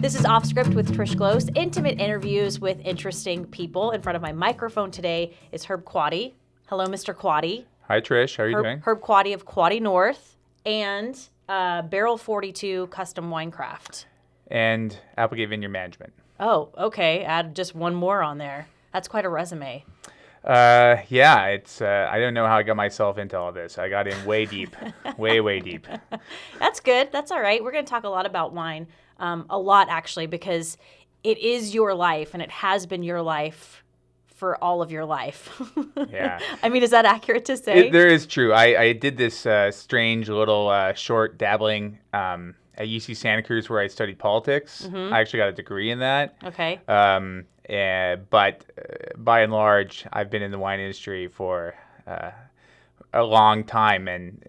This is Off Script with Trish Glose, intimate interviews with interesting people. In front of my microphone today is Herb Quady. Hello, Mr. Quady. Hi, Trish. How are you doing? Herb Quady of Quady North and Barrel 42 Custom Winecraft. And Applegate Vineyard Management. Oh, okay. Add just one more on there. That's quite a resume. Yeah, it's. I don't know how I got myself into all this. I got in way deep, way deep. That's good. That's all right. We're going to talk a lot about wine, a lot actually, because it is your life and it has been your life for all of your life. Yeah. I mean, is that accurate to say? There is true. I did this strange little short dabbling at UC Santa Cruz where I studied politics. Mm-hmm. I actually got a degree in that. Okay. But by and large, I've been in the wine industry for a long time, and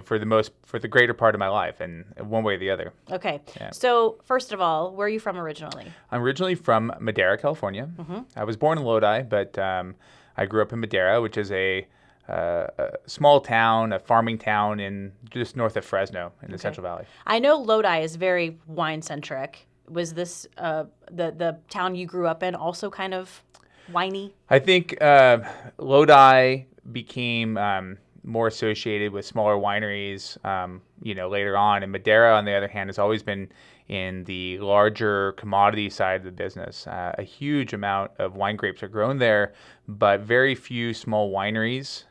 for the greater part of my life, and one way or the other. Okay. Yeah. So first of all, where are you from originally? I'm originally from Madera, California. Mm-hmm. I was born in Lodi, but I grew up in Madera, which is a small town, a farming town in just north of Fresno in the Central Valley. I know Lodi is very wine centric. Was this the town you grew up in also kind of winey? I think Lodi became more associated with smaller wineries, later on. And Madera, on the other hand, has always been in the larger commodity side of the business. A huge amount of wine grapes are grown there, but very few small wineries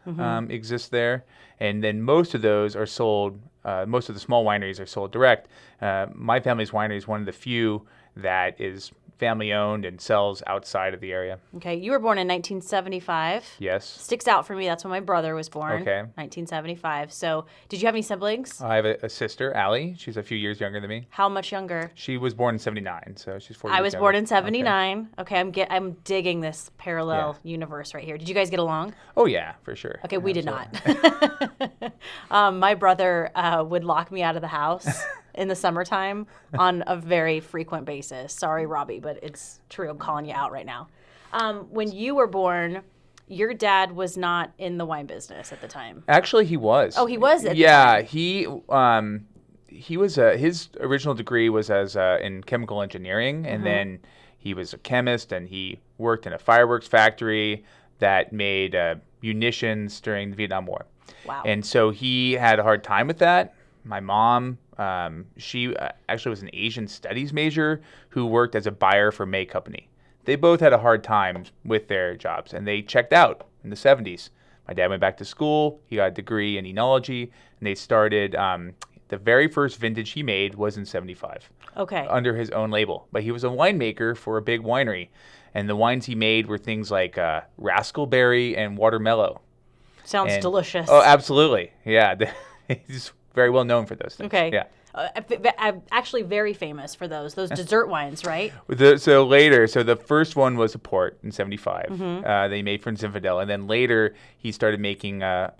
exist there. And then most of those are sold. Most of the small wineries are sold direct. My family's winery is one of the few that is family-owned and sells outside of the area. Okay, you were born in 1975. Yes. Sticks out for me. That's when my brother was born. Okay. 1975. So, did you have any siblings? I have a sister, Allie. She's a few years younger than me. How much younger? She was born in 79, so she's 4 years I was younger. born in 79. Okay, I'm digging this parallel universe right here. Did you guys get along? Oh, yeah, for sure. Okay, we did not. My brother would lock me out of the house in the summertime on a very frequent basis. Sorry, Robbie, but it's true. I'm calling you out right now. When you were born, your dad was not in the wine business at the time. Actually, he was. Oh, he was? Yeah, he was. His original degree was as in chemical engineering, and then he was a chemist, and he worked in a fireworks factory that made munitions during the Vietnam War. Wow. And so he had a hard time with that. My mom, she actually was an Asian studies major who worked as a buyer for May Company. They both had a hard time with their jobs, and they checked out in the 70s. My dad went back to school. He got a degree in enology, and they started the very first vintage he made was in 75. Okay. Under his own label. But he was a winemaker for a big winery, and the wines he made were things like raspberry and watermelon. Sounds delicious. Oh, absolutely. Yeah. He's very well known for those things. Okay. Yeah. I'm actually very famous for those dessert wines, right? So the first one was a port in 75. They made for Zinfandel. And then later, he started making a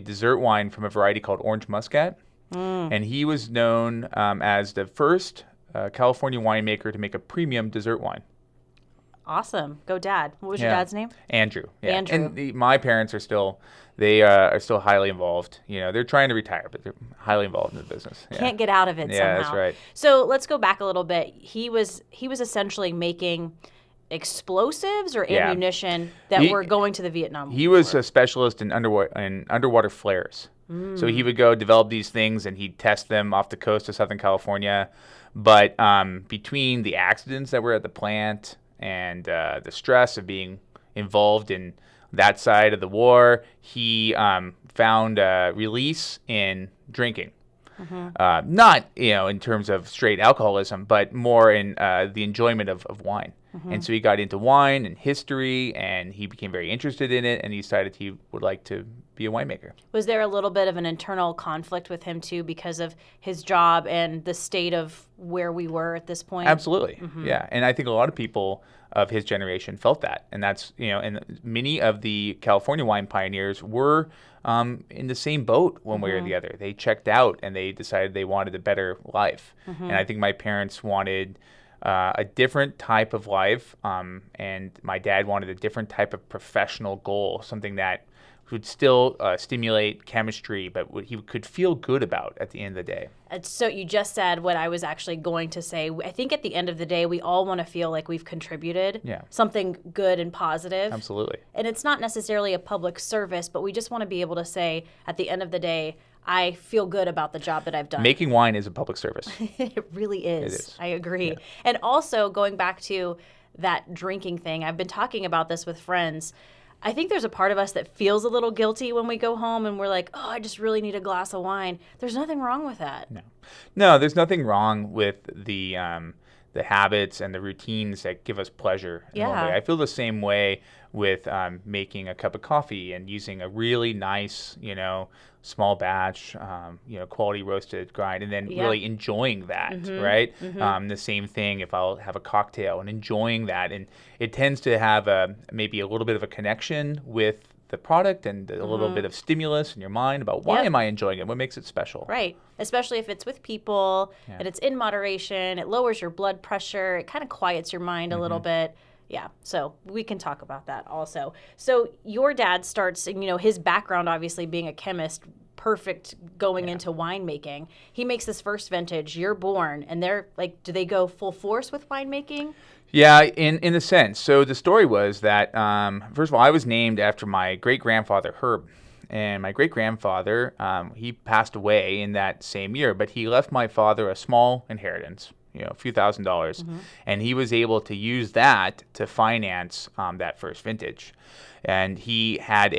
dessert wine from a variety called orange muscat. And he was known as the first California winemaker to make a premium dessert wine. Awesome. Go Dad. What was your dad's name? Andrew. Yeah. Andrew. And my parents are still, they are still highly involved. They're trying to retire, but they're highly involved in the business. Yeah. Can't get out of it somehow. Yeah, that's right. So let's go back a little bit. He was essentially making explosives or ammunition that were going to the Vietnam War. He was a specialist in underwater flares. So he would go develop these things, and he'd test them off the coast of Southern California. But between the accidents that were at the plant and the stress of being involved in that side of the war, he found release in drinking. Not, in terms of straight alcoholism, but more in the enjoyment of wine. And so he got into wine and history, and he became very interested in it, and he decided he would like to be a winemaker. Was there a little bit of an internal conflict with him, too, because of his job and the state of where we were at this point? Absolutely, yeah. And I think a lot of people of his generation felt that. And that's, and many of the California wine pioneers were in the same boat one way or the other. They checked out, and they decided they wanted a better life. And I think my parents wanted a different type of life, and my dad wanted a different type of professional goal, something that would still stimulate chemistry, but what he could feel good about at the end of the day. So you just said what I was actually going to say. I think at the end of the day, we all want to feel like we've contributed something good and positive. Absolutely. And it's not necessarily a public service, but we just want to be able to say at the end of the day, I feel good about the job that I've done. Making wine is a public service. It really is. It is. I agree. Yeah. And also going back to that drinking thing, I've been talking about this with friends. I think there's a part of us that feels a little guilty when we go home and we're like, oh, I just really need a glass of wine. There's nothing wrong with that. No, there's nothing wrong with the habits and the routines that give us pleasure. Yeah. I feel the same way with making a cup of coffee and using a really nice, small batch, quality roasted grind, and then really enjoying that, right? The same thing if I'll have a cocktail and enjoying that. And it tends to have maybe a little bit of a connection with the product and a little bit of stimulus in your mind about why am I enjoying it? What makes it special? Right. Especially if it's with people and it's in moderation. It lowers your blood pressure. It kind of quiets your mind a little bit. Yeah. So we can talk about that also. So your dad starts, his background obviously being a chemist, perfect going into winemaking. He makes this first vintage. You're born, and they're like, do they go full force with winemaking? Yeah, in a sense. So the story was that, first of all, I was named after my great-grandfather, Herb. And my great-grandfather, he passed away in that same year, but he left my father a small inheritance, a few $1,000s. And he was able to use that to finance that first vintage. And he had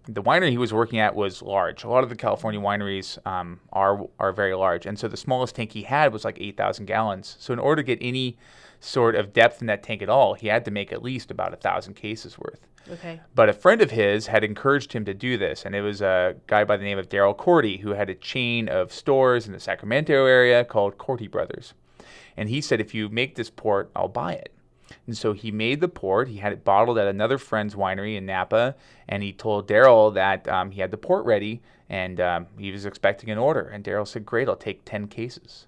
the winery he was working at was large. A lot of the California wineries are very large. And so the smallest tank he had was like 8,000 gallons. So in order to get any sort of depth in that tank at all, he had to make at least about 1,000 cases worth. Okay. But a friend of his had encouraged him to do this, and it was a guy by the name of Quady, who had a chain of stores in the Sacramento area called Quady Brothers. And he said, if you make this port, I'll buy it. And so he made the port. He had it bottled at another friend's winery in Napa, and he told Daryl that he had the port ready, and he was expecting an order. And Daryl said, great, I'll take 10 cases.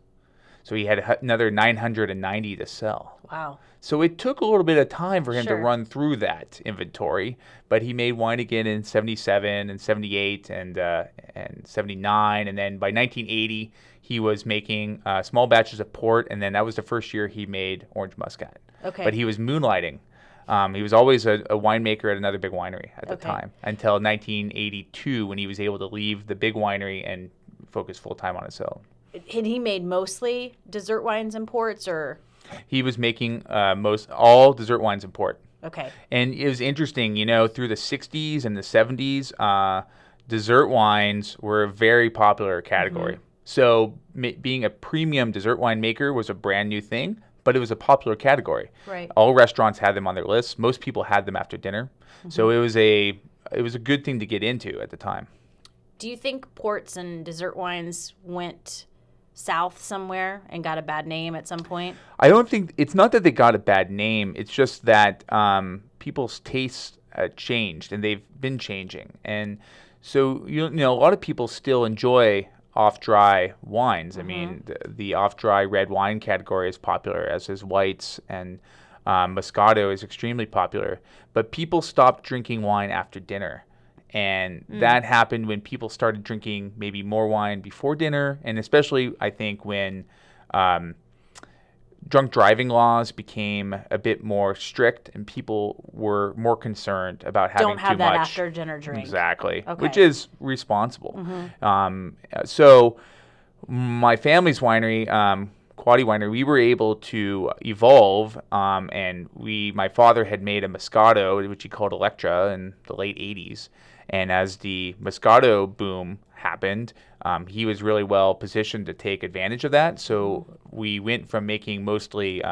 So he had another 990 to sell. Wow. So it took a little bit of time for him to run through that inventory, but he made wine again in 77 and 78 and 79, and then by 1980 he was making small batches of port, and then that was the first year he made orange muscat. Okay. But he was moonlighting. He was always a winemaker at another big winery at the time, until 1982 when he was able to leave the big winery and focus full-time on his own. And he made mostly dessert wines and ports, or? He was making all dessert wines and port. Okay. And it was interesting, through the 60s and the 70s, dessert wines were a very popular category. So being a premium dessert wine maker was a brand new thing, but it was a popular category. Right. All restaurants had them on their lists. Most people had them after dinner. So it was a good thing to get into at the time. Do you think ports and dessert wines went south somewhere and got a bad name at some point? I don't think, it's not that they got a bad name. It's just that people's tastes changed, and they've been changing. And so, a lot of people still enjoy off-dry wines. I mean, the off-dry red wine category is popular, as is whites, and Moscato is extremely popular. But people stopped drinking wine after dinner. And that happened when people started drinking maybe more wine before dinner, and especially, I think, when drunk driving laws became a bit more strict and people were more concerned about having too much. Don't have that after dinner drink. Exactly, okay. Which is responsible. So my family's winery, Quady Winery, we were able to evolve, and my father had made a Moscato, which he called Electra, in the late 80s. And as the Moscato boom happened, he was really well positioned to take advantage of that. So we went from making mostly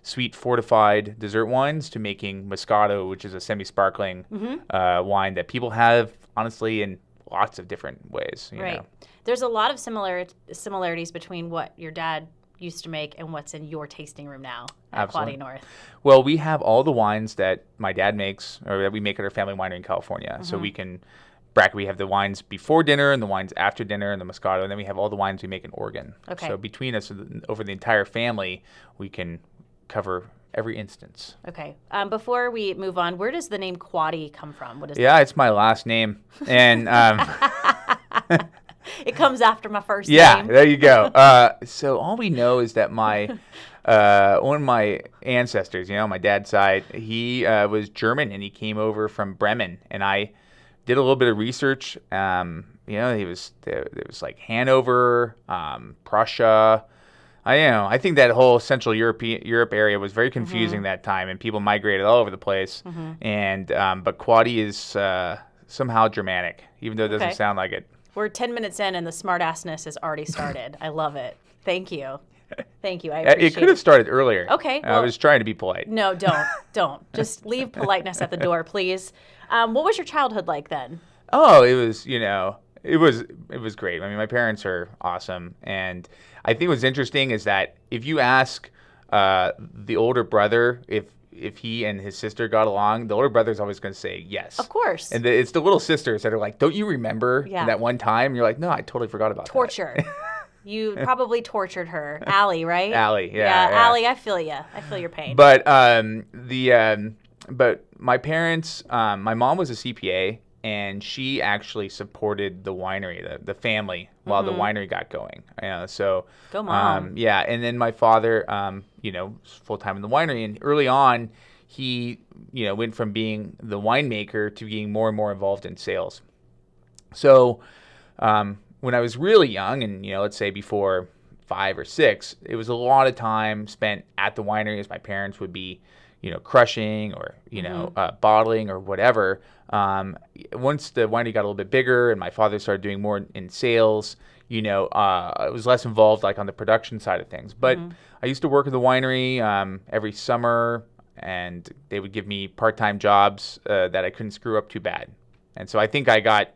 sweet fortified dessert wines to making Moscato, which is a semi-sparkling wine that people have, honestly, in lots of different ways. You know. There's a lot of similarities between what your dad used to make and what's in your tasting room now at Quady North. Well, we have all the wines that my dad makes, or that we make at our family winery in California. So we can we have the wines before dinner and the wines after dinner and the Moscato, and then we have all the wines we make in Oregon. Okay. So between us, over the entire family, we can cover every instance. Okay. Before we move on, where does the name Quady come from? What is Yeah, it's my last name. And it comes after my first yeah, name. there you go. So all we know is that my one of my ancestors, my dad's side, he was German and he came over from Bremen. And I did a little bit of research. He was there was like Hanover, Prussia. I think that whole Central Europe area was very confusing that time, and people migrated all over the place. And but Quady is somehow Germanic, even though it doesn't sound like it. We're 10 minutes in, and the smartassness has already started. I love it. Thank you. Thank you. I appreciate it. It could have started earlier. Okay. I was trying to be polite. No, don't. Just leave politeness at the door, please. What was your childhood like then? Oh, it was, it was great. I mean, my parents are awesome. And I think what's interesting is that if you ask the older brother if he and his sister got along, the older brother's always going to say yes. Of course. And it's the little sisters that are like, don't you remember that one time? And you're like, no, I totally forgot about Torture. that. You probably tortured her. Allie, right? Allie, yeah. Allie, I feel you. I feel your pain. But but my parents, my mom was a CPA, and she actually supported the winery, the family, while the winery got going. So go mom. Yeah, and then my father, was full time in the winery, and early on, he went from being the winemaker to being more and more involved in sales. So when I was really young, and let's say before 5 or 6, it was a lot of time spent at the winery as my parents would be crushing or, bottling or whatever. Once the winery got a little bit bigger and my father started doing more in sales, I was less involved like on the production side of things. But I used to work at the winery every summer, and they would give me part-time jobs that I couldn't screw up too bad. And so I think I got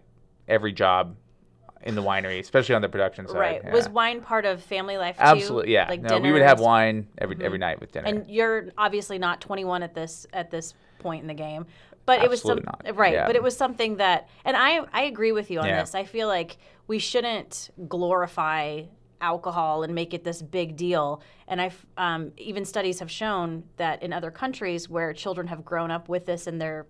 every job in the winery, especially on the production side. Right. Yeah. Was wine part of family life too? Absolutely, yeah. Like we would have wine every night with dinner. And you're obviously not 21 at this point in the game, but Absolutely it was not. Right. Yeah. But it was something that, and I agree with you on this. I feel like we shouldn't glorify alcohol and make it this big deal. And even studies have shown that in other countries where children have grown up with this in their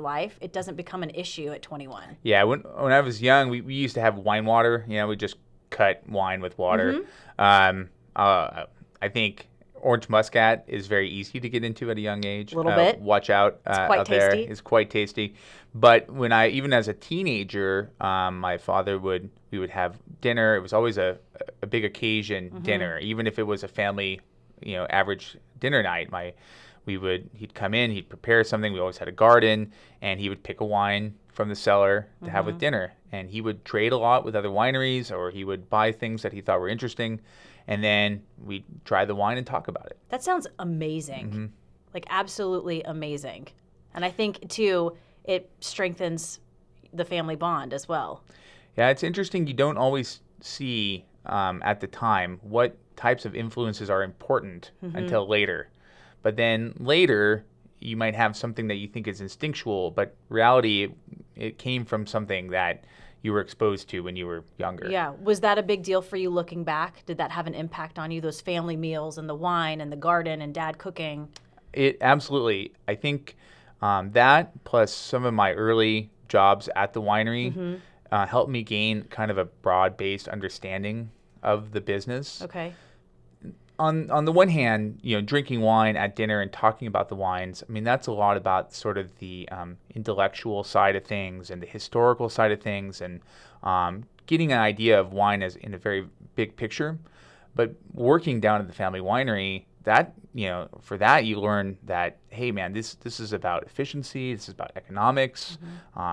life, it doesn't become an issue at 21. Yeah, when I was young, we used to have wine water. We just cut wine with water. I think orange muscat is very easy to get into at a young age. A little bit. Watch out out there. It's quite tasty. But even as a teenager, my father we would have dinner. It was always a big occasion dinner, even if it was a family, average dinner night. He'd come in, he'd prepare something. We always had a garden, and he would pick a wine from the cellar to have with dinner. And he would trade a lot with other wineries, or he would buy things that he thought were interesting. And then we'd try the wine and talk about it. That sounds amazing. Like absolutely amazing. And I think too, it strengthens the family bond as well. Yeah, it's interesting. You don't always see at the time what types of influences are important until later. But then later, you might have something that you think is instinctual, but reality, it came from something that you were exposed to when you were younger. Yeah. Was that a big deal for you looking back? Did that have an impact on you, those family meals and the wine and the garden and dad cooking? It absolutely. I think that plus some of my early jobs at the winery helped me gain kind of a broad-based understanding of the business. Okay. On the one hand, drinking wine at dinner and talking about the wines, I mean, that's a lot about sort of the intellectual side of things and the historical side of things and getting an idea of wine as in a very big picture. But working down at the family winery, that, for that you learn that, hey, man, this is about efficiency. This is about economics.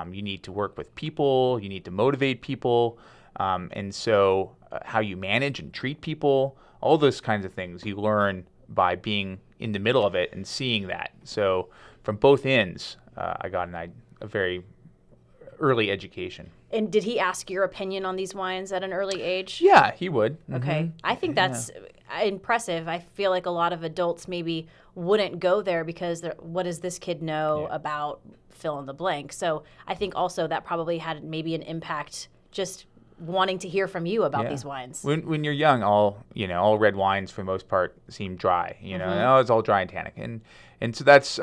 You need to work with people. You need to motivate people. And so how you manage and treat people, all those kinds of things you learn by being in the middle of it and seeing that. So from both ends, I got a very early education. And did he ask your opinion on these wines at an early age? Yeah, he would. Okay. I think that's impressive. I feel like a lot of adults maybe wouldn't go there because what does this kid know about fill in the blank? So I think also that probably had maybe an impact just wanting to hear from you about these wines. When you're young, all red wines for the most part seem dry. It's all dry and tannic, and so that's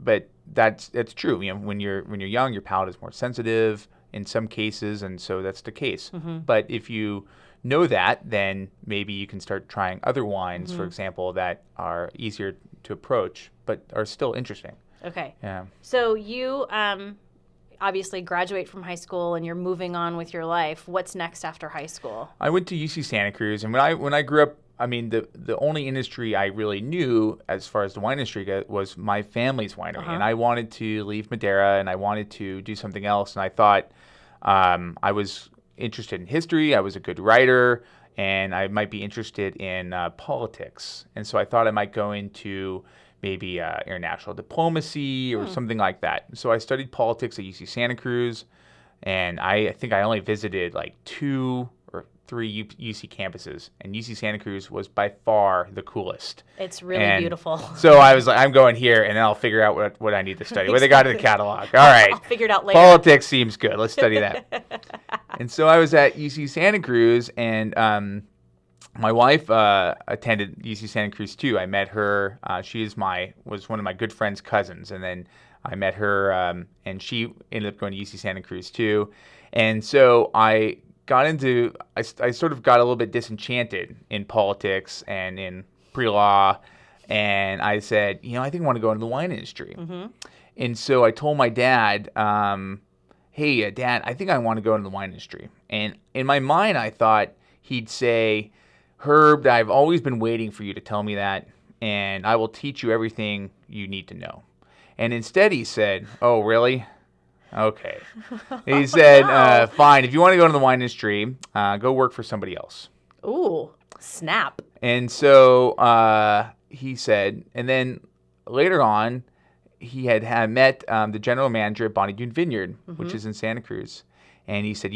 but that's true. When you're young, your palate is more sensitive in some cases, and so that's the case. But if you know that, then maybe you can start trying other wines, for example, that are easier to approach but are still interesting. Okay. Yeah. So you obviously graduate from high school and you're moving on with your life. What's next after high school? I went to UC Santa Cruz, and when I grew up, I mean, the only industry I really knew as far as the wine industry was my family's winery, and I wanted to leave Madera, and I wanted to do something else, and I thought I was interested in history, I was a good writer, and I might be interested in politics, and so I thought I might go into maybe international diplomacy or something like that. So I studied politics at UC Santa Cruz, and I think I only visited like 2 or 3 UC campuses, and UC Santa Cruz was by far the coolest. It's really beautiful. So I was like, I'm going here, and then I'll figure out what I need to study, what they got in the catalog. All right. I'll figure it out later. Politics seems good. Let's study that. And so I was at UC Santa Cruz, and my wife attended UC Santa Cruz too. I met her. She was one of my good friend's cousins, and then I met her, and she ended up going to UC Santa Cruz too. And so I sort of got a little bit disenchanted in politics and in pre-law, and I said, I think I want to go into the wine industry. And so I told my dad, hey, Dad, I think I want to go into the wine industry. And in my mind, I thought he'd say, Herb, I've always been waiting for you to tell me that, and I will teach you everything you need to know. And instead he said, oh, really? Okay. He said, fine, if you want to go into the wine industry, go work for somebody else. Ooh, snap. And so he said, and then later on, he had met the general manager at Bonnie Doon Vineyard, which is in Santa Cruz. And he said,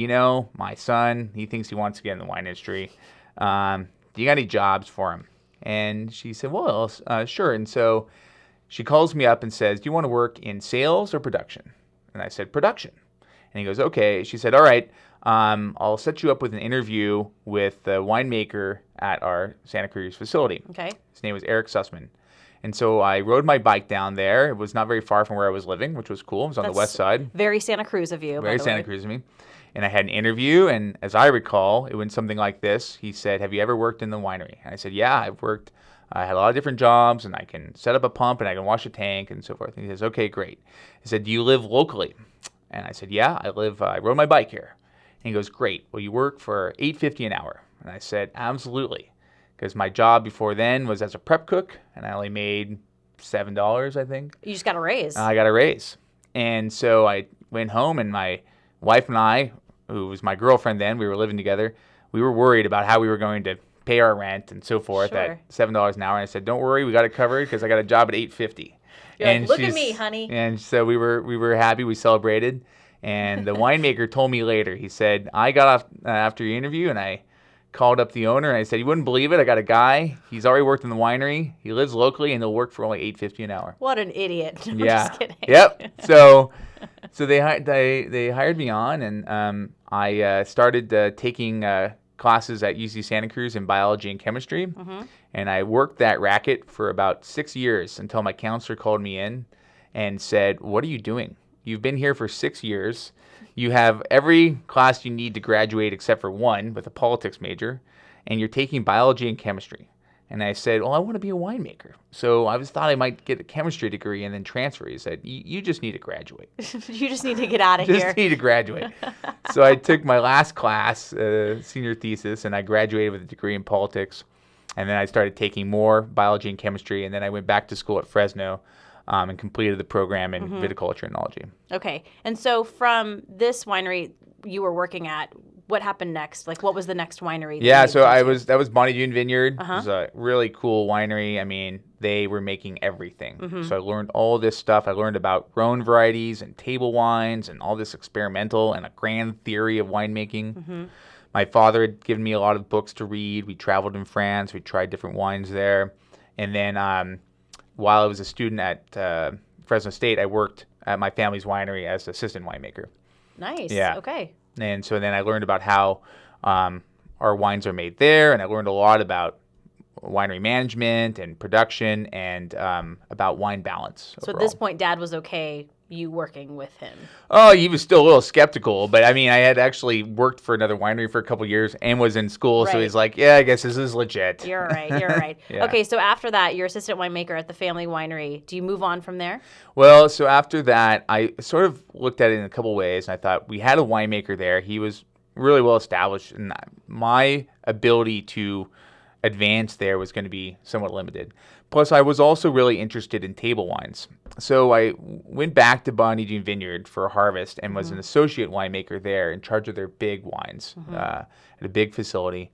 my son, he thinks he wants to get in the wine industry. Do you got any jobs for him? And she said, well, sure. And so she calls me up and says, do you want to work in sales or production? And I said, production. And he goes, okay. She said, all right, I'll set you up with an interview with the winemaker at our Santa Cruz facility. Okay. His name was Eric Sussman. And so I rode my bike down there. It was not very far from where I was living, which was cool. It was on the west side. Very Santa Cruz of you, Very Santa Cruz of me. And I had an interview, and as I recall, it went something like this. He said, have you ever worked in the winery? And I said, yeah, I had a lot of different jobs, and I can set up a pump, and I can wash a tank, and so forth. And he says, okay, great. He said, do you live locally? And I said, yeah, I rode my bike here. And he goes, great. Well, you work for $8.50 an hour. And I said, absolutely. Because my job before then was as a prep cook, and I only made $7, I think. You just got a raise. I got a raise. And so I went home, and my wife and I, who was my girlfriend then, we were living together, we were worried about how we were going to pay our rent and so forth at $7 an hour. And I said, don't worry, we got it covered because I got a job at $8.50. Like, look at me, honey. And so we were happy. We celebrated. And the winemaker told me later, he said, I got off after your interview, and I called up the owner, and I said, you wouldn't believe it, I got a guy, he's already worked in the winery, he lives locally, and he'll work for only $8.50 an hour. What an idiot. I'm yeah. just kidding. Yep. So they hired me on, and I started taking classes at UC Santa Cruz in biology and chemistry, and I worked that racket for about 6 years until my counselor called me in and said, what are you doing? You've been here for 6 years. You have every class you need to graduate except for one with a politics major, and you're taking biology and chemistry. And I said, well, I want to be a winemaker. So I thought I might get a chemistry degree and then transfer. He said, you just need to graduate. You just need to get out of here. Just need to graduate. So I took my last class, senior thesis, and I graduated with a degree in politics. And then I started taking more biology and chemistry, and then I went back to school at Fresno and completed the program in viticulture and enology. Okay. And so from this winery you were working at, what happened next? Like, what was the next winery? Yeah, so that was Bonnie Doon Vineyard. It was a really cool winery. I mean, they were making everything. So I learned all this stuff. I learned about Rhone varieties and table wines and all this experimental and a grand theory of winemaking. My father had given me a lot of books to read. We traveled in France. We tried different wines there. And then while I was a student at Fresno State, I worked at my family's winery as assistant winemaker. Nice. Yeah. Okay. And so then I learned about how our wines are made there, and I learned a lot about winery management and production and about wine balance So overall. at this point, Dad was okay you working with him. Oh, he was still a little skeptical, but I mean, I had actually worked for another winery for a couple years and was in school, so Right. he's like, yeah, I guess this is legit. You're right. You're right. Yeah. Okay, so after that, you're assistant winemaker at the family winery. Do you move on from there? Well, so after that, I sort of looked at it in a couple ways, and I thought we had a winemaker there. He was really well established, and my ability to advance there was going to be somewhat limited. Plus, I was also really interested in table wines. So I went back to Bonnie Doon Vineyard for a harvest and was an associate winemaker there in charge of their big wines at a big facility.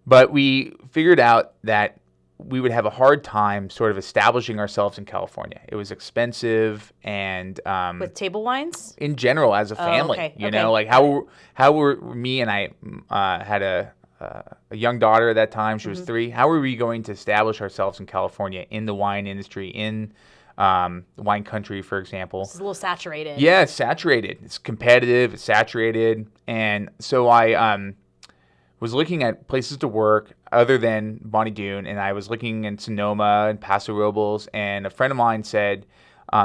But we figured out that we would have a hard time sort of establishing ourselves in California. It was expensive and With table wines? in general as a family, okay, you okay. know, like how were me and I had a young daughter at that time. She was 3. How are we going to establish ourselves in California in the wine industry, in the wine country, for example? It's a little saturated. Yeah, it's saturated. It's competitive. It's saturated. And so I was looking at places to work other than Bonnie Doon, and I was looking in Sonoma and Paso Robles, and a friend of mine said,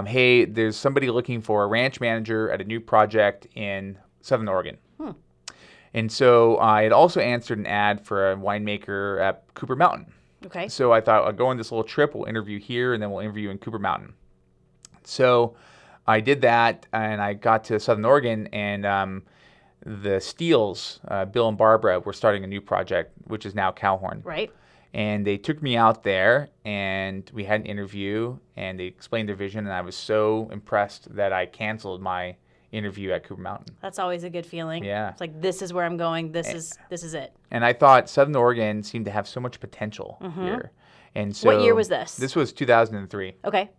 hey, there's somebody looking for a ranch manager at a new project in Southern Oregon. And so I had also answered an ad for a winemaker at Cooper Mountain. Okay. So I thought I'll go on this little trip. We'll interview here, and then we'll interview in Cooper Mountain. So I did that, and I got to Southern Oregon, and the Steels, Bill and Barbara, were starting a new project, which is now Cowhorn. Right. And they took me out there, and we had an interview, and they explained their vision, and I was so impressed that I canceled my interview at Cooper Mountain. That's always a good feeling. Yeah. It's like, this is where I'm going. This is it. And I thought Southern Oregon seemed to have so much potential here. And so What year was this? This was 2003. Okay.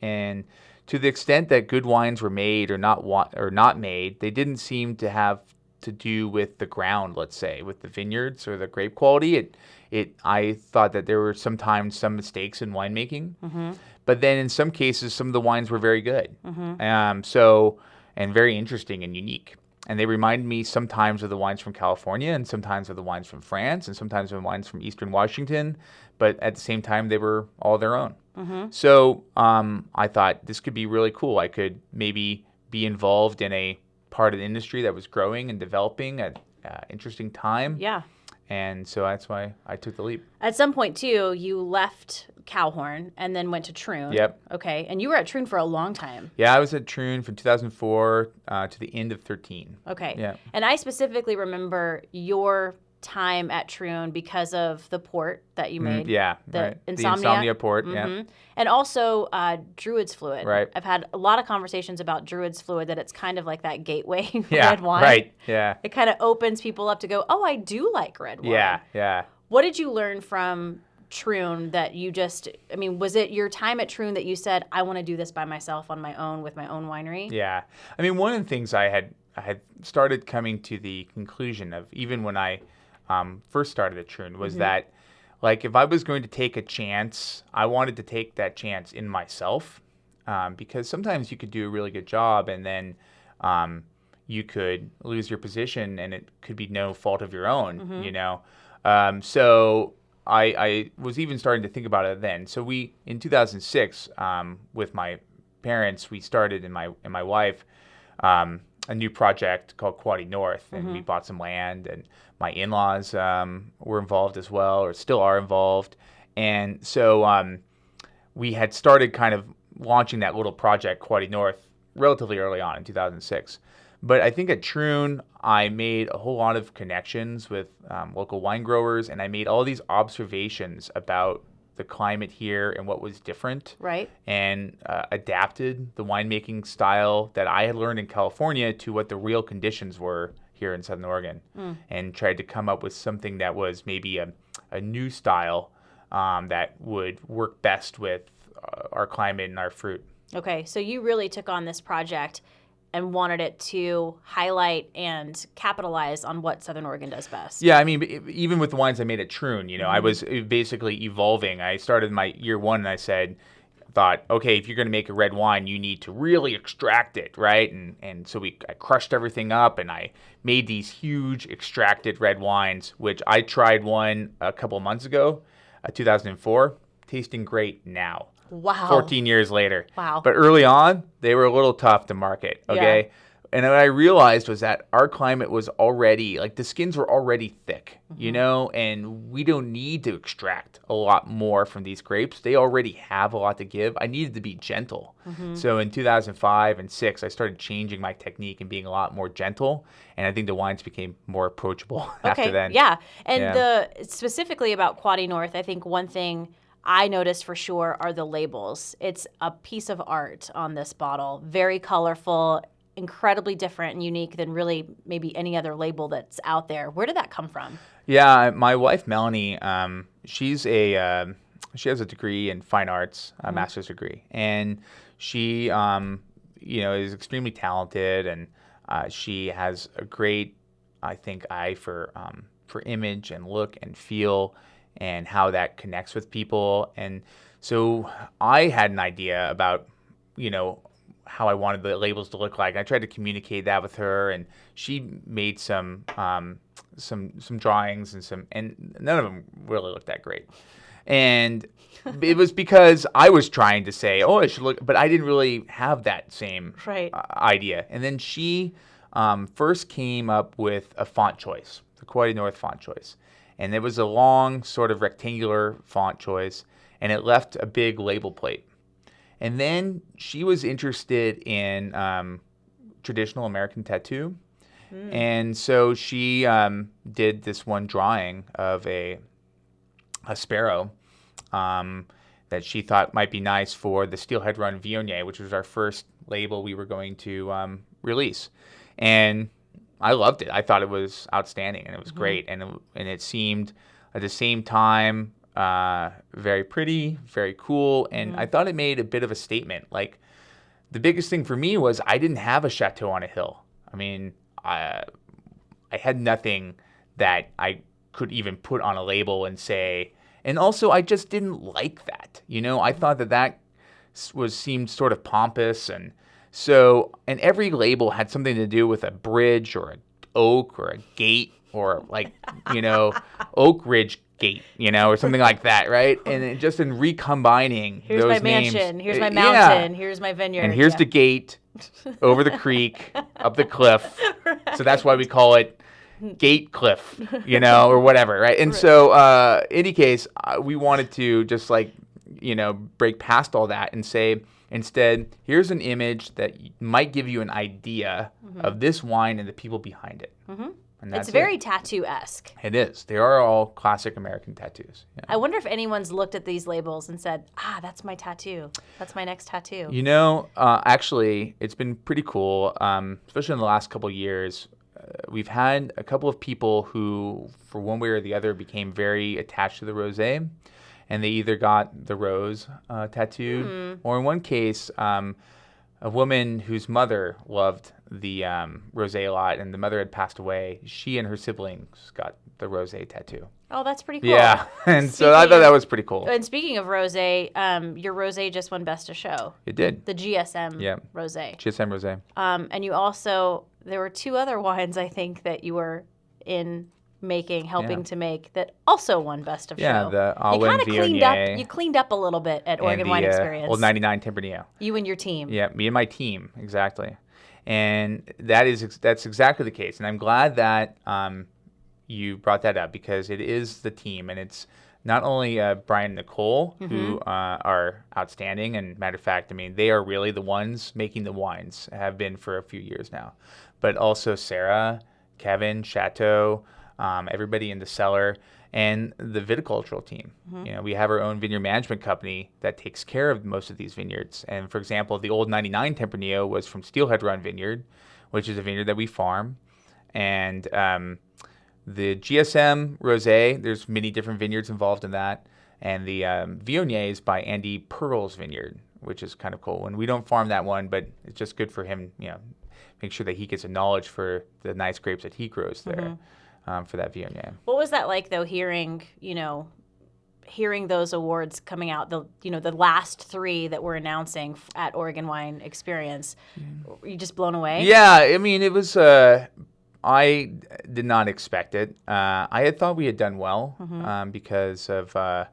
And to the extent that good wines were made or not made, they didn't seem to have to do with the ground, let's say, with the vineyards or the grape quality. I thought that there were sometimes some mistakes in winemaking. But then in some cases, some of the wines were very good. And very interesting and unique. And they reminded me sometimes of the wines from California, and sometimes of the wines from France, and sometimes of the wines from Eastern Washington. But at the same time, they were all their own. So I thought this could be really cool. I could maybe be involved in a part of the industry that was growing and developing at an interesting time. Yeah. And so that's why I took the leap. At some point, too, you left Cowhorn and then went to Troon. Yep. Okay. And you were at Troon for a long time. Yeah, I was at Troon from 2004 to the end of 13. Okay. Yeah. And I specifically remember your time at Troon because of the port that you made. Yeah, The right. Insomnia. The Insomnia port, yeah. And also Druid's Fluid. Right. I've had a lot of conversations about Druid's Fluid, that it's kind of like that gateway Yeah, red wine. right, yeah. It kind of opens people up to go, oh, I do like red wine. Yeah, yeah. What did you learn from Troon that you just, I mean, was it your time at Troon that you said, I want to do this by myself on my own with my own winery? Yeah. I mean, one of the things I had started coming to the conclusion of, even when I first started at Troon, was that, like, if I was going to take a chance, I wanted to take that chance in myself, because sometimes you could do a really good job and then you could lose your position and it could be no fault of your own, you know? So I was even starting to think about it then. So in 2006, with my parents, we started, and my wife, a new project called Quady North, and we bought some land, and my in-laws were involved as well, or still are involved. And so we had started kind of launching that little project, Quady North, relatively early on in 2006. But I think at Troon, I made a whole lot of connections with local wine growers, and I made all these observations about the climate here and what was different. Right. And adapted the winemaking style that I had learned in California to what the real conditions were here in Southern Oregon, and tried to come up with something that was maybe a new style that would work best with our climate and our fruit. Okay, so you really took on this project and wanted it to highlight and capitalize on what Southern Oregon does best. Yeah, I mean, even with the wines I made at Troon, you know, I was basically evolving. I started my year one and I said, thought, okay, if you're going to make a red wine, you need to really extract it, right? And so I crushed everything up, and I made these huge extracted red wines, which I tried one a couple months ago, 2004, tasting great now. Wow. 14 years later. Wow. But early on, they were a little tough to market, okay? Yeah. And what I realized was that our climate was already, like the skins were already thick, you know, and we don't need to extract a lot more from these grapes. They already have a lot to give. I needed to be gentle. So in 2005 and 6, I started changing my technique and being a lot more gentle. And I think the wines became more approachable after then. Yeah. And specifically about Quady North, I think one thing I noticed for sure are the labels. It's a piece of art on this bottle. Very colorful, incredibly different and unique than really maybe any other label that's out there. Where did that come from? Yeah, my wife Melanie, she has a degree in fine arts, a master's degree, and she is extremely talented, and she has a great, I think, eye for image and look and feel, and how that connects with people. And so I had an idea about, how I wanted the labels to look like. I tried to communicate that with her, and she made some drawings and none of them really looked that great. And it was because I was trying to say, oh, it should look, but I didn't really have that same idea. And then she first came up with a font choice, the Quady North font choice. And it was a long sort of rectangular font choice, and it left a big label plate. And then she was interested in traditional American tattoo. And so she did this one drawing of a sparrow that she thought might be nice for the Steelhead Run Viognier, which was our first label we were going to release. And I loved it. I thought it was outstanding, and it was great. And it seemed at the same time very pretty, very cool. And I thought it made a bit of a statement. Like, the biggest thing for me was I didn't have a chateau on a hill. I mean, I had nothing that I could even put on a label and say. And also, I just didn't like that. I thought that seemed sort of pompous. And so, and every label had something to do with a bridge or an oak or a gate or Oak Ridge Gate, or something like that, right? And just in recombining here's those my names. mansion, here's my mountain, here's my vineyard. And here's the gate over the creek, up the cliff. Right. So that's why we call it Gate Cliff, or whatever, right? And so, in any case, we wanted to just break past all that and say, instead, here's an image that might give you an idea of this wine and the people behind it. And it's very tattoo-esque. It is. They are all classic American tattoos. Yeah. I wonder if anyone's looked at these labels and said, that's my tattoo. That's my next tattoo. Actually, it's been pretty cool, especially in the last couple of years. We've had a couple of people who, for one way or the other, became very attached to the rosé. And they either got the rose tattooed, or in one case, a woman whose mother loved the rosé a lot, and the mother had passed away. She and her siblings got the rosé tattoo. Oh, that's pretty cool. Yeah, and so I thought that was pretty cool. And speaking of rosé, your rosé just won Best of Show. It did. The GSM rosé. GSM rosé. And you also, there were 2 other wines, I think, that you were helping to make that also won Best of Show. Yeah, the Alwyn Viognier. You cleaned up a little bit at Oregon Wine Experience. Old 99 Tempranillo. You and your team. Yeah, me and my team, exactly. And that's exactly the case. And I'm glad that you brought that up, because it is the team, and it's not only Brian and Nicole who are outstanding. And matter of fact, I mean, they are really the ones making the wines, have been for a few years now. But also Sarah, Kevin, Chateau, everybody in the cellar, and the viticultural team. We have our own vineyard management company that takes care of most of these vineyards. And for example, the old 99 Tempranillo was from Steelhead Run Vineyard, which is a vineyard that we farm. And the GSM Rosé, there's many different vineyards involved in that. And the Viognier is by Andy Pearl's vineyard, which is kind of cool. And we don't farm that one, but it's just good for him, make sure that he gets a knowledge for the nice grapes that he grows there. For that Viognier. What was that like, though, hearing, hearing those awards coming out, the last 3 that we're announcing at Oregon Wine Experience, were you just blown away? Yeah, I mean, it was. I did not expect it. I had thought we had done well because of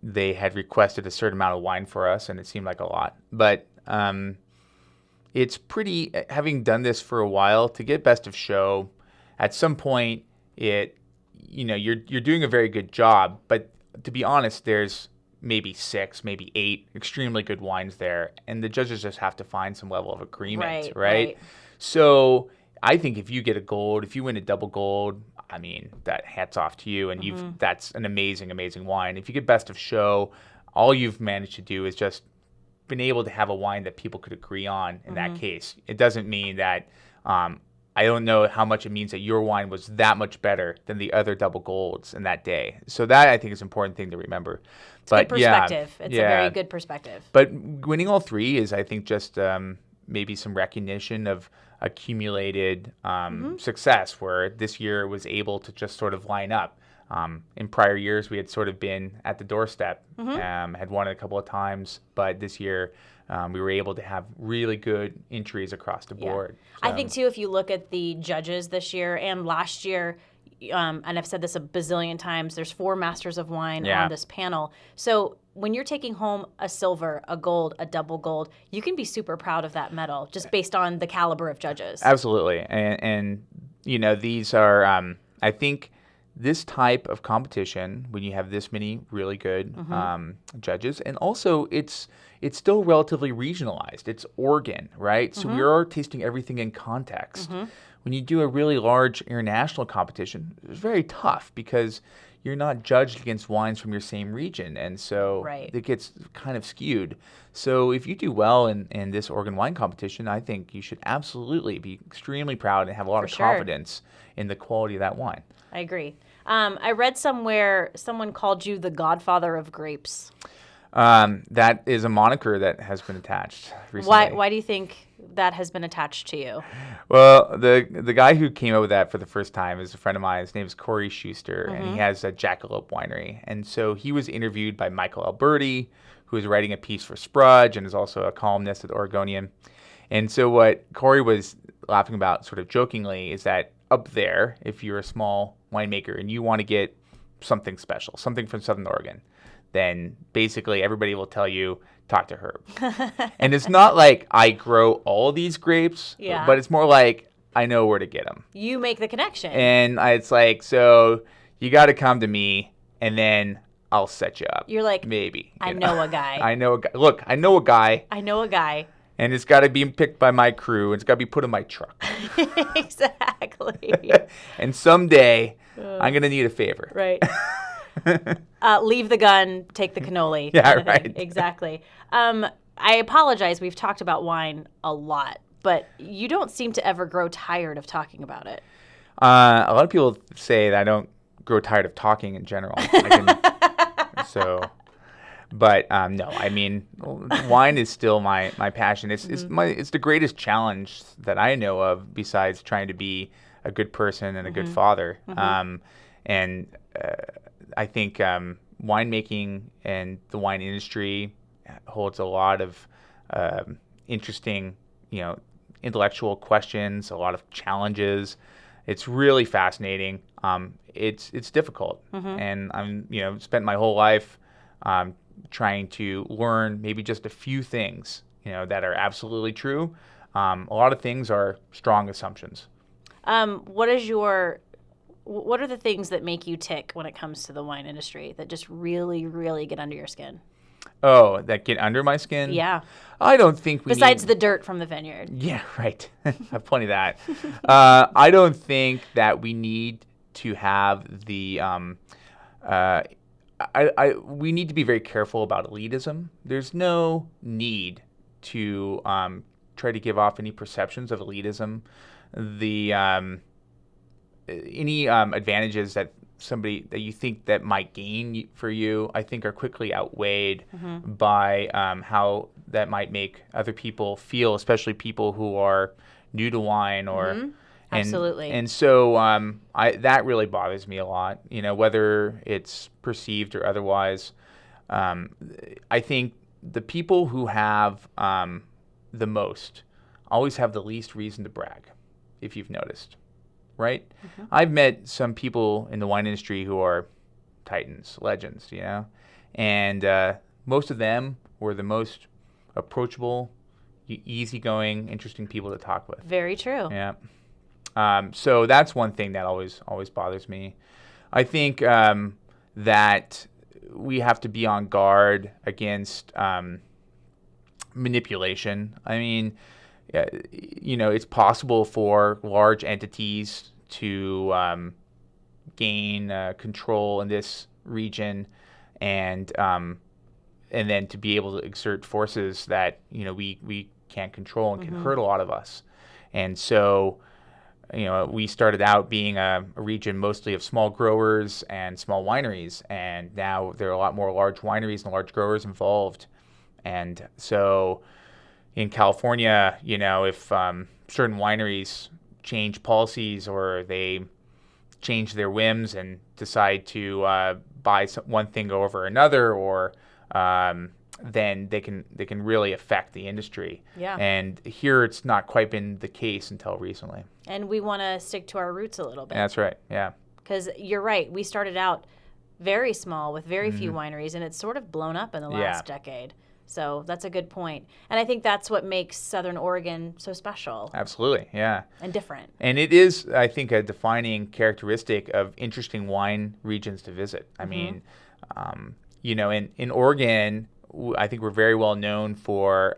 they had requested a certain amount of wine for us, and it seemed like a lot. But it's pretty. Having done this for a while, to get best of show, at some point, you're doing a very good job. But to be honest, there's maybe 6, maybe 8 extremely good wines there, and the judges just have to find some level of agreement, right? So I think if you get a gold, if you win a double gold, I mean, that hats off to you, and that's an amazing, amazing wine. If you get best of show, all you've managed to do is just been able to have a wine that people could agree on in that case. It doesn't mean that I don't know how much it means that your wine was that much better than the other double golds in that day. So that, I think, is an important thing to remember. It's good perspective. It's a very good perspective. But winning all 3 is, I think, just maybe some recognition of accumulated success, where this year was able to just sort of line up. In prior years, we had sort of been at the doorstep, had won it a couple of times, but this year we were able to have really good entries across the board. So. I think, too, if you look at the judges this year and last year, and I've said this a bazillion times, there's 4 Masters of Wine on this panel. So when you're taking home a silver, a gold, a double gold, you can be super proud of that medal just based on the caliber of judges. Absolutely. And these are, I think, this type of competition, when you have this many really good judges, and also it's still relatively regionalized. It's Oregon, right? So we are tasting everything in context. When you do a really large international competition, it's very tough because you're not judged against wines from your same region, and so it gets kind of skewed. So if you do well in this Oregon wine competition, I think you should absolutely be extremely proud and have a lot of confidence in the quality of that wine. I agree. I read somewhere someone called you the godfather of grapes. That is a moniker that has been attached recently. Why do you think that has been attached to you? Well, the guy who came up with that for the first time is a friend of mine. His name is Corey Schuster, and he has a Jackalope winery. And so he was interviewed by Michael Alberti, who is writing a piece for Sprudge and is also a columnist at the Oregonian. And so what Corey was laughing about sort of jokingly is that up there, if you're a small winemaker and you want to get something special, something from Southern Oregon, then basically everybody will tell you, talk to Herb. And it's not like I grow all these grapes, but it's more like I know where to get them. You make the connection. And it's like, so you got to come to me, and then I'll set you up. You're like, maybe. I know a guy. I know a guy. Look, I know a guy. I know a guy. And it's got to be picked by my crew. It's got to be put in my truck. Exactly. And someday, I'm going to need a favor. Right. Leave the gun, take the cannoli. Yeah, right. Exactly. I apologize. We've talked about wine a lot, but you don't seem to ever grow tired of talking about it. A lot of people say that I don't grow tired of talking in general. But no, I mean, wine is still my passion. It's the greatest challenge that I know of, besides trying to be a good person and a good father. I think winemaking and the wine industry holds a lot of interesting, intellectual questions, a lot of challenges. It's really fascinating. It's difficult, and I'm spent my whole life trying to learn maybe just a few things that are absolutely true. A lot of things are strong assumptions. What are the things that make you tick when it comes to the wine industry that just really, really get under your skin? Oh, that get under my skin? Yeah. I don't think Besides the dirt from the vineyard. Yeah, right. I have plenty of that. I don't think that we need to have the we need to be very careful about elitism. There's no need to try to give off any perceptions of elitism. Any advantages that somebody that you think that might gain for you, I think, are quickly outweighed by how that might make other people feel, especially people who are new to wine or Absolutely. And so that really bothers me a lot, whether it's perceived or otherwise. I think the people who have the most always have the least reason to brag, if you've noticed, right? I've met some people in the wine industry who are titans, legends, and most of them were the most approachable, easygoing, interesting people to talk with. Very true. Yeah. So that's one thing that always bothers me. I think that we have to be on guard against manipulation. I mean, it's possible for large entities to gain control in this region, and then to be able to exert forces that we can't control and can hurt a lot of us. And so, we started out being a region mostly of small growers and small wineries, and now there are a lot more large wineries and large growers involved. And so in California, if certain wineries change policies or they change their whims and decide to buy one thing over another, or then they can really affect the industry. Yeah. And here it's not quite been the case until recently. And we want to stick to our roots a little bit. That's right. Yeah. Because you're right. We started out very small with very few wineries, and it's sort of blown up in the last decade. So that's a good point. And I think that's what makes Southern Oregon so special. Absolutely. Yeah. And different. And it is, I think, a defining characteristic of interesting wine regions to visit. I mean, in Oregon, I think we're very well known for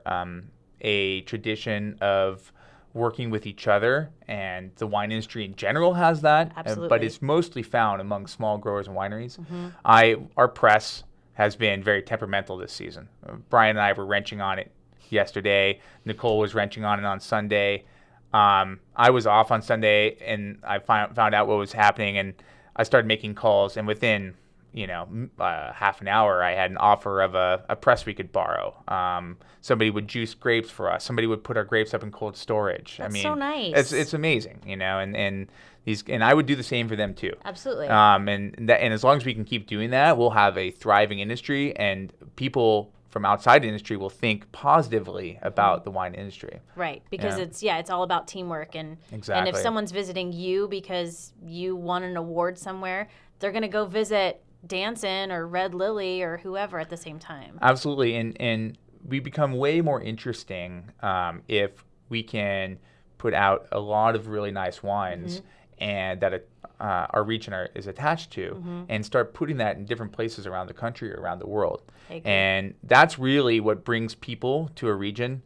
a tradition of working with each other, and the wine industry in general has that. Absolutely. But it's mostly found among small growers and wineries. Our press has been very temperamental this season. Brian and I were wrenching on it yesterday. Nicole was wrenching on it on Sunday. I was off on Sunday, and I found out what was happening, and I started making calls, and within half an hour, I had an offer of a press we could borrow. Somebody would juice grapes for us. Somebody would put our grapes up in cold storage. That's so nice. It's amazing, and I would do the same for them too. Absolutely. And as long as we can keep doing that, we'll have a thriving industry, and people from outside the industry will think positively about the wine industry. Right, because it's all about teamwork, and Exactly. And if someone's visiting you because you won an award somewhere, they're going to go visit Danson or Red Lily or whoever at the same time. Absolutely, and we become way more interesting if we can put out a lot of really nice wines and that our region is attached to, and start putting that in different places around the country or around the world. And that's really what brings people to a region.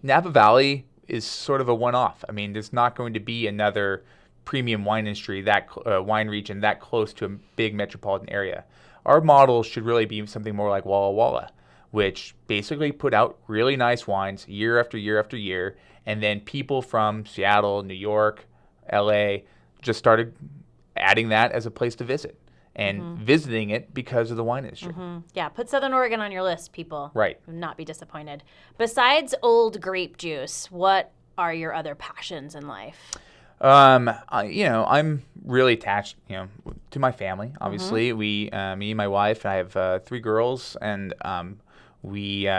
Napa Valley is sort of a one-off. I mean, there's not going to be another premium wine industry, wine region that close to a big metropolitan area. Our model should really be something more like Walla Walla, which basically put out really nice wines year after year after year, and then people from Seattle, New York, LA just started adding that as a place to visit and visiting it because of the wine industry. Yeah, put Southern Oregon on your list, people. Right. You'll not be disappointed. Besides old grape juice, what are your other passions in life? I'm really attached, to my family. Obviously, me and my wife. I have 3 girls, and we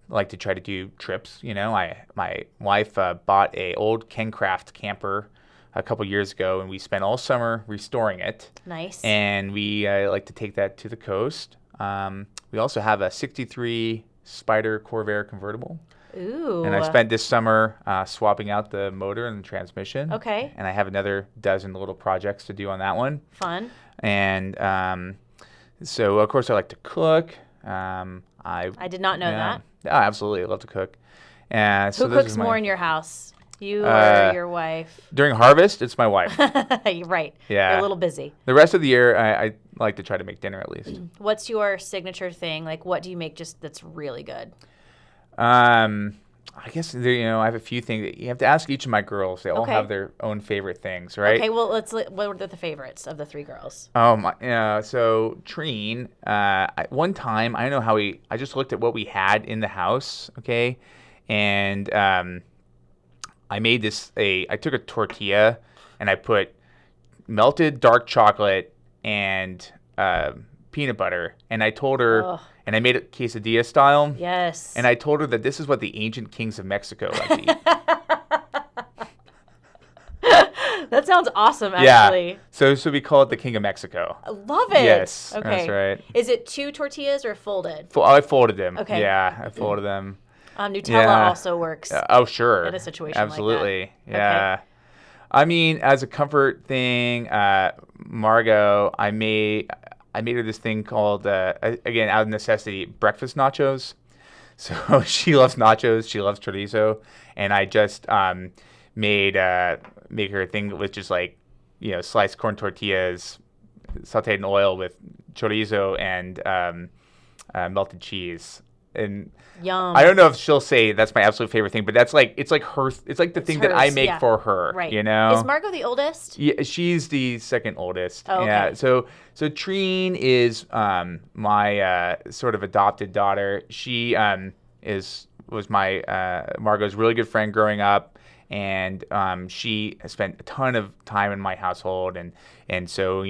like to try to do trips. My wife bought a old KenCraft camper a couple years ago, and we spent all summer restoring it. Nice. And we like to take that to the coast. We also have a '63 Spyder Corvair convertible. Ooh. And I spent this summer swapping out the motor and the transmission. Okay. And I have another dozen little projects to do on that one. Fun. And so, of course, I like to cook. I did not know that. Oh, absolutely. I love to cook. Who cooks more in your house? You or your wife? During harvest, it's my wife. Right. Yeah. You're a little busy. The rest of the year, I like to try to make dinner at least. What's your signature thing? Like, what do you make just that's really good? I guess I have a few things. You have to ask each of my girls. They all have their own favorite things, right? Okay, well, what were the favorites of the 3 girls? Oh my! So Trine, one time I don't know how I just looked at what we had in the house, okay, and I took a tortilla and I put melted dark chocolate and peanut butter, and I told her, and I made it quesadilla style. Yes. And I told her that this is what the ancient kings of Mexico like to eat. That sounds awesome, actually. Yeah. So we call it the King of Mexico. I love it. Yes, okay. that's right. Is it 2 tortillas or folded? I folded them. Okay. Yeah, I folded them. Nutella also works. Oh, sure. In a situation Absolutely. like that. Yeah. Okay. I mean, as a comfort thing, Margot, I made her this thing called, again, out of necessity, breakfast nachos. So she loves nachos. She loves chorizo. And I just make her a thing with just like, sliced corn tortillas, sauteed in oil with chorizo and melted cheese. And Yum. I don't know if she'll say that's my absolute favorite thing, but it's like the thing that I make for her. Right. Is Margot the oldest? Yeah, she's the second oldest. Oh, okay. Yeah. So Trine is my sort of adopted daughter. She was my Margot's really good friend growing up, and she has spent a ton of time in my household, and so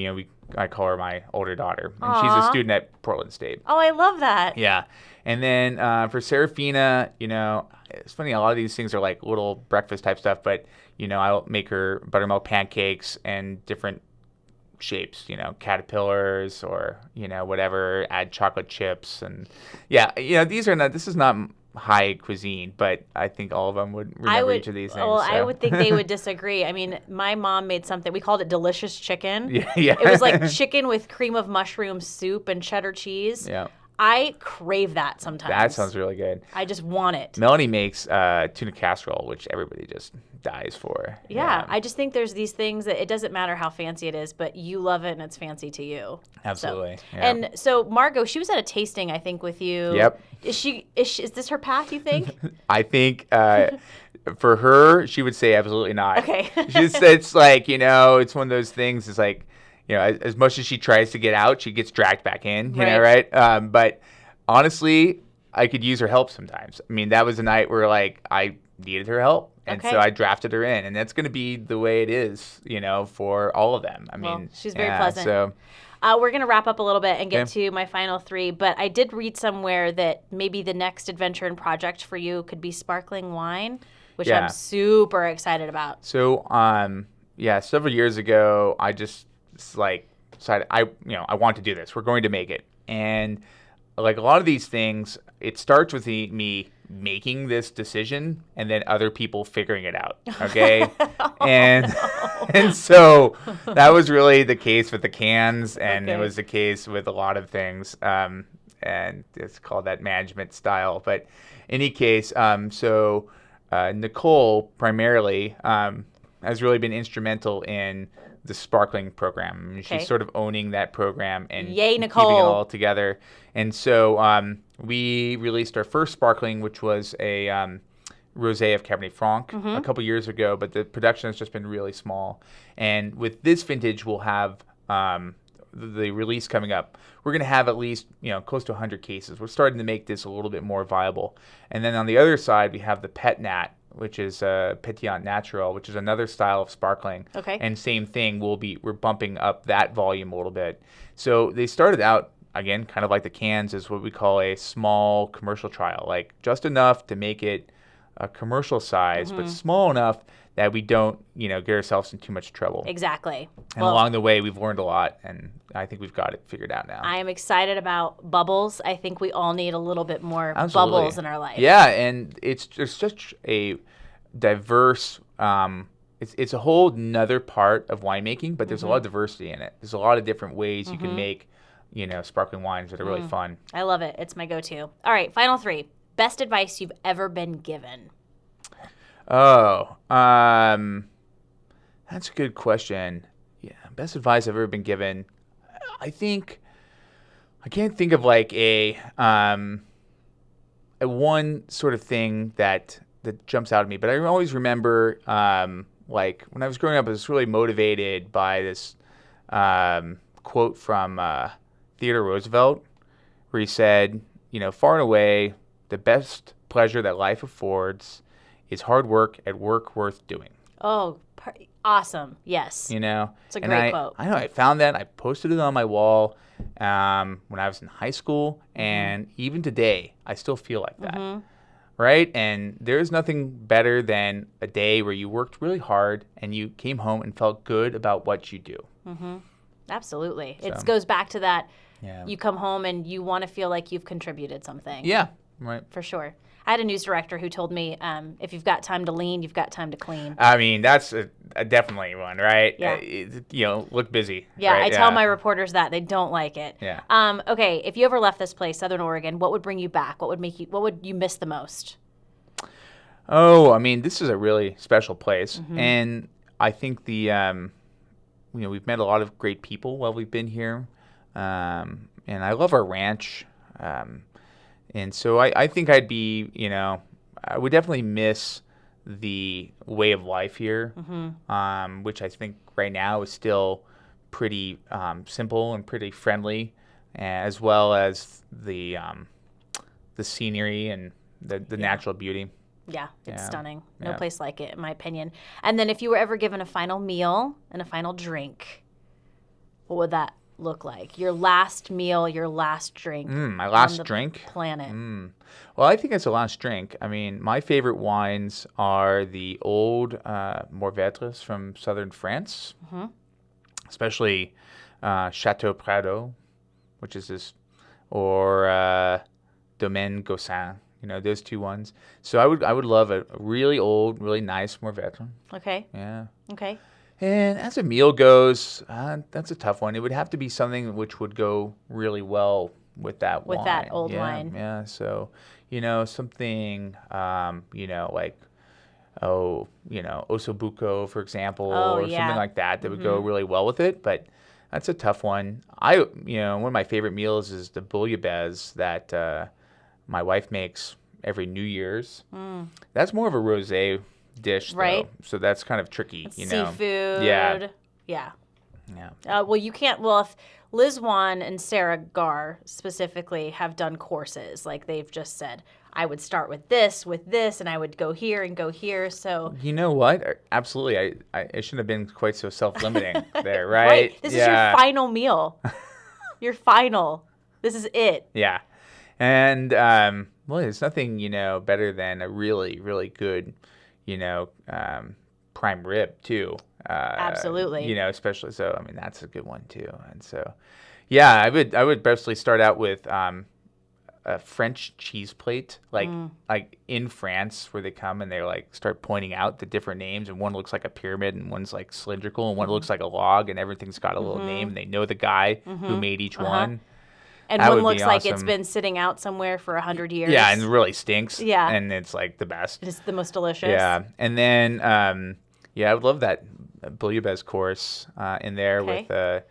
I call her my older daughter, and Aww. she's a student at Portland State. Oh, I love that. Yeah. And then for Serafina, it's funny, a lot of these things are like little breakfast type stuff, but, I'll make her buttermilk pancakes and different shapes, caterpillars or, whatever, add chocolate chips. And yeah, this is not high cuisine, but I think all of them would remember each of these things. Well, so. I would think they would disagree. I mean, my mom made something, we called it delicious chicken. Yeah. It was like chicken with cream of mushroom soup and cheddar cheese. Yeah. I crave that sometimes. That sounds really good. I just want it. Melanie makes tuna casserole, which everybody just dies for. Yeah, I just think there's these things that it doesn't matter how fancy it is, but you love it and it's fancy to you. Absolutely. So, yeah. And so Margot, she was at a tasting, I think, with you. Yep. Is this her path, you think? I think for her, she would say absolutely not. Okay. It's like, it's one of those things. It's like, as much as she tries to get out, she gets dragged back in, right? But honestly, I could use her help sometimes. I mean, that was a night where like I needed her help. And so I drafted her in, and that's going to be the way it is, for all of them. I mean, she's very pleasant. So we're going to wrap up a little bit and get to my final 3, but I did read somewhere that maybe the next adventure and project for you could be sparkling wine, which I'm super excited about. So, several years ago, I just decided I want to do this. We're going to make it. And like a lot of these things, it starts with me making this decision and then other people figuring it out. Okay. And so that was really the case with the cans, and it was the case with a lot of things. And it's called that management style. But in any case, Nicole primarily has really been instrumental in the sparkling program. I mean, she's sort of owning that program and keeping it all together. And so we released our first sparkling, which was a rosé of Cabernet Franc a couple years ago, but the production has just been really small. And with this vintage, we'll have the release coming up. We're going to have at least close to 100 cases. We're starting to make this a little bit more viable. And then on the other side, we have the Pet Nat, which is Pétillant Natural, which is another style of sparkling. Okay. And same thing, we're bumping up that volume a little bit. So they started out, again, kind of like the cans, is what we call a small commercial trial, like just enough to make it a commercial size, but small enough that we don't, get ourselves in too much trouble. Exactly. And along the way, we've learned a lot, and I think we've got it figured out now. I am excited about bubbles. I think we all need a little bit more bubbles in our life. Yeah, and it's such a diverse, it's a whole nother part of winemaking, but there's a lot of diversity in it. There's a lot of different ways you can make, sparkling wines that are really fun. I love it. It's my go-to. All right, final 3. Best advice you've ever been given? Oh, that's a good question. Yeah, best advice I've ever been given. I think I can't think of like a one sort of thing that jumps out at me, but I always remember like when I was growing up, I was really motivated by this quote from Theodore Roosevelt, where he said, far and away, the best pleasure that life affords is hard work at work worth doing. Oh, awesome. Yes. You know? It's a great quote. I know. I found that. I posted it on my wall when I was in high school. And even today, I still feel like that. Right? And there's nothing better than a day where you worked really hard and you came home and felt good about what you do. Absolutely. It goes back to that. Yeah. You come home and you want to feel like you've contributed something. Yeah. Right. For sure. I had a news director who told me, if you've got time to lean, you've got time to clean. I mean, that's a definitely one, right? Yeah. Look busy. Yeah, right? I tell my reporters that. They don't like it. Yeah. Okay, if you ever left this place, Southern Oregon, what would bring you back? What would you miss the most? Oh, I mean, this is a really special place. And I think we've met a lot of great people while we've been here. And I love our ranch. And so I think I'd be, I would definitely miss the way of life here, which I think right now is still pretty simple and pretty friendly, as well as the scenery and the natural beauty. Yeah, it's stunning. No place like it, in my opinion. And then if you were ever given a final meal and a final drink, what would that look like? Your last meal, your last drink. My last drink? Planet. Well, I think it's a last drink. I mean, my favorite wines are the old Mourvèdres from southern France, especially Chateau Prado, which is this, or Domaine Gossin. Those two ones. So I would love a really old, really nice Mourvèdre. Okay. Yeah. Okay. And as a meal goes, that's a tough one. It would have to be something which would go really well with that wine. With that old wine. Yeah. So, something, like, Ossobuco, for example, or something like that would go really well with it. But that's a tough one. One of my favorite meals is the bouillabaisse that my wife makes every New Year's. That's more of a rosé dish, right? Though, so that's kind of tricky, Seafood. Yeah. Well, you can't. Well, if Liz Wan and Sarah Gar specifically have done courses, like they've just said, I would start with this, and I would go here and go here. So you know what? Absolutely, I shouldn't have been quite so self-limiting there, right? This is your final meal. Your final. This is it. Yeah. And, well, there's nothing, better than a really, really good, prime rib, too. Absolutely. Especially, so, I mean, that's a good one, too. And so, yeah, I would basically start out with a French cheese plate, like in France, where they come and they, like, start pointing out the different names, and one looks like a pyramid, and one's, like, cylindrical, and one looks like a log, and everything's got a little name, and they know the guy who made each one. And that one looks awesome. like it's been sitting out somewhere for 100 years. Yeah, and it really stinks. Yeah. And it's like the best. It's the most delicious. Yeah. And then, I would love that bouillabaisse course in there with a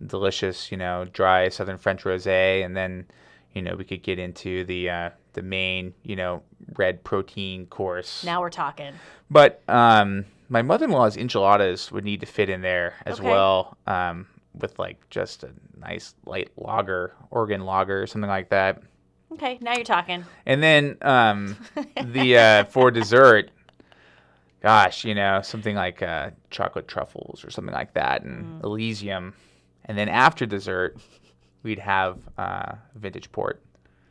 delicious, dry Southern French rosé. And then, we could get into the main, red protein course. Now we're talking. But my mother-in-law's enchiladas would need to fit in there as well. With like just a nice light lager, Oregon lager, something like that. Okay, now you're talking. And then for dessert, gosh, something like chocolate truffles or something like that, and Elysium. And then after dessert, we'd have vintage port.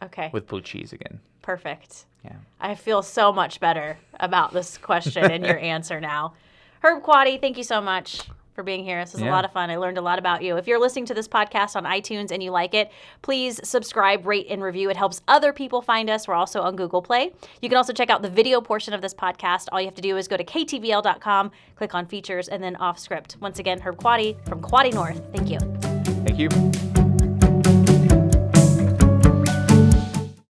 Okay. With blue cheese again. Perfect. Yeah. I feel so much better about this question and your answer now. Herb Quady, thank you so much for being here. This was a lot of fun. I learned a lot about you. If you're listening to this podcast on iTunes and you like it, please subscribe, rate, and review. It helps other people find us. We're also on Google Play. You can also check out the video portion of this podcast. All you have to do is go to ktvl.com, click on features, and then off script. Once again, Herb Quady from Quady North. Thank you. Thank you.